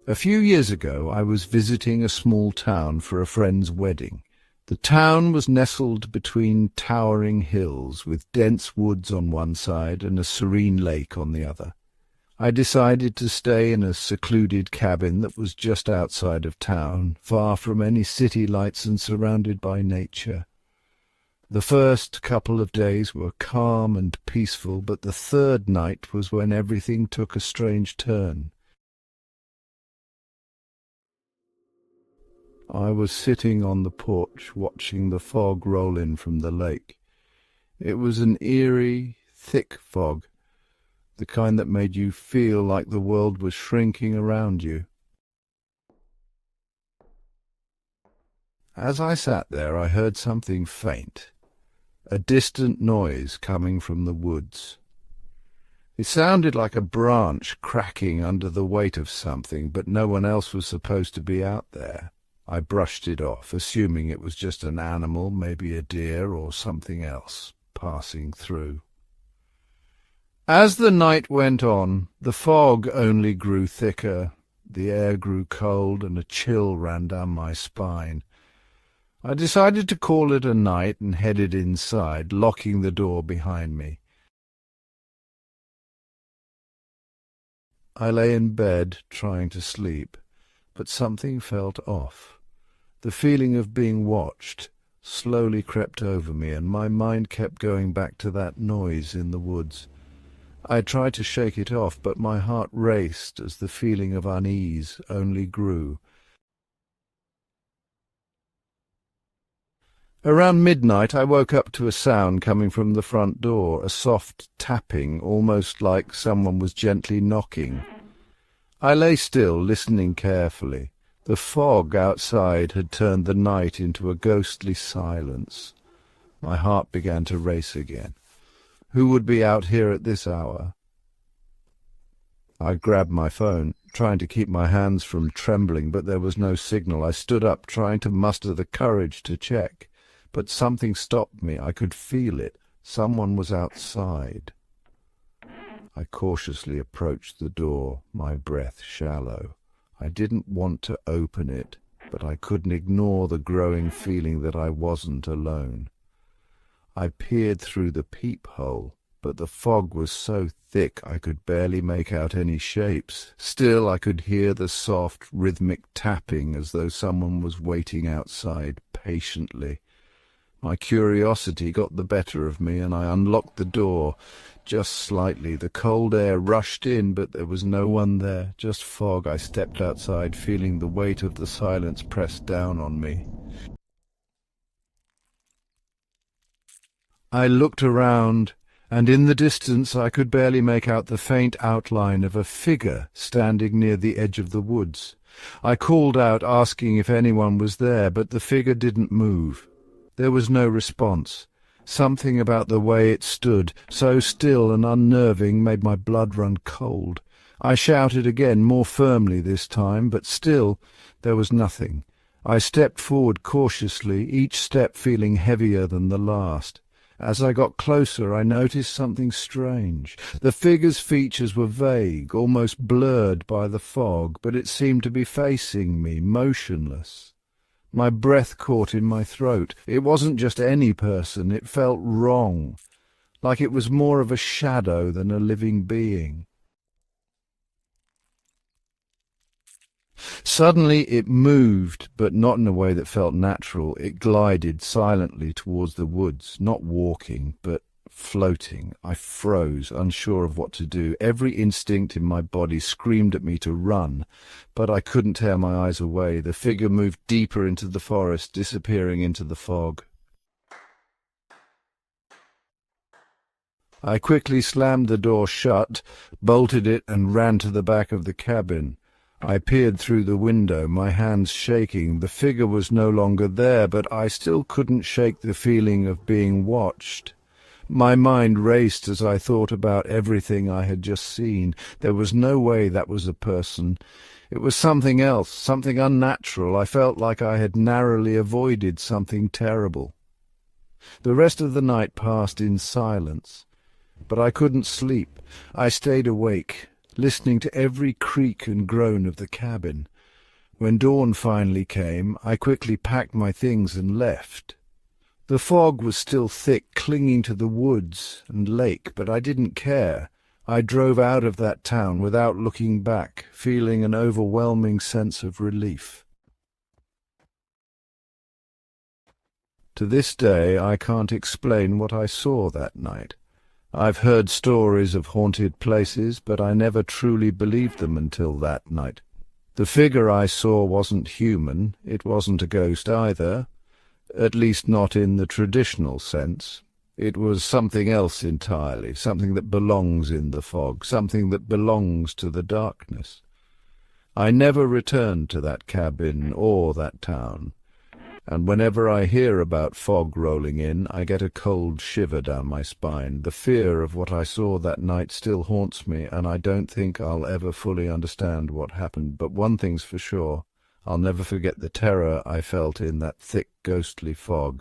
A few years ago, I was visiting a small town for a friend's wedding. The town was nestled between towering hills, with dense woods on one side and a serene lake on the other. I decided to stay in a secluded cabin that was just outside of town, far from any city lights and surrounded by nature. The first couple of days were calm and peaceful, but the third night was when everything took a strange turn. I was sitting on the porch watching the fog roll in from the lake. It was an eerie, thick fog, the kind that made you feel like the world was shrinking around you. As I sat there, I heard something faint, a distant noise coming from the woods. It sounded like a branch cracking under the weight of something, but no one else was supposed to be out there. I brushed it off, assuming it was just an animal, maybe a deer or something else, passing through. As the night went on, the fog only grew thicker. The air grew cold and a chill ran down my spine. I decided to call it a night and headed inside, locking the door behind me. I lay in bed, trying to sleep, but something felt off. The feeling of being watched slowly crept over me, and my mind kept going back to that noise in the woods. I tried to shake it off, but my heart raced as the feeling of unease only grew. Around midnight I woke up to a sound coming from the front door, a soft tapping, almost like someone was gently knocking. I lay still, listening carefully. The fog outside had turned the night into a ghostly silence. My heart began to race again. Who would be out here at this hour? I grabbed my phone, trying to keep my hands from trembling, but there was no signal. I stood up, trying to muster the courage to check, but something stopped me. I could feel it. Someone was outside. I cautiously approached the door, my breath shallow. I didn't want to open it, but I couldn't ignore the growing feeling that I wasn't alone. I peered through the peephole, but the fog was so thick I could barely make out any shapes. Still, I could hear the soft, rhythmic tapping as though someone was waiting outside patiently. My curiosity got the better of me, and I unlocked the door just slightly. The cold air rushed in, but there was no one there, just fog. I stepped outside, feeling the weight of the silence press down on me. I looked around, and in the distance I could barely make out the faint outline of a figure standing near the edge of the woods. I called out, asking if anyone was there, but the figure didn't move. There was no response. Something about the way it stood, so still and unnerving, made my blood run cold. I shouted again, more firmly this time, but still there was nothing. I stepped forward cautiously, each step feeling heavier than the last. As I got closer, I noticed something strange. The figure's features were vague, almost blurred by the fog, but it seemed to be facing me, motionless. My breath caught in my throat. It wasn't just any person. It felt wrong, like it was more of a shadow than a living being. Suddenly it moved, but not in a way that felt natural. It glided silently towards the woods, not walking, but floating. I froze, unsure of what to do. Every instinct in my body screamed at me to run, but I couldn't tear my eyes away. The figure moved deeper into the forest, disappearing into the fog. I quickly slammed the door shut, bolted it, and ran to the back of the cabin. I peered through the window, my hands shaking. The figure was no longer there, but I still couldn't shake the feeling of being watched. My mind raced as I thought about everything I had just seen. There was no way that was a person. It was something else, something unnatural. I felt like I had narrowly avoided something terrible. The rest of the night passed in silence, but I couldn't sleep. I stayed awake, listening to every creak and groan of the cabin. When dawn finally came, I quickly packed my things and left. The fog was still thick, clinging to the woods and lake, but I didn't care. I drove out of that town without looking back, feeling an overwhelming sense of relief. To this day, I can't explain what I saw that night. I've heard stories of haunted places, but I never truly believed them until that night. The figure I saw wasn't human. It wasn't a ghost either, at least not in the traditional sense. It was something else entirely, something that belongs in the fog, something that belongs to the darkness. I never returned to that cabin or that town, and whenever I hear about fog rolling in, I get a cold shiver down my spine. The fear of what I saw that night still haunts me, and I don't think I'll ever fully understand what happened. But one thing's for sure, I'll never forget the terror I felt in that thick, ghostly fog.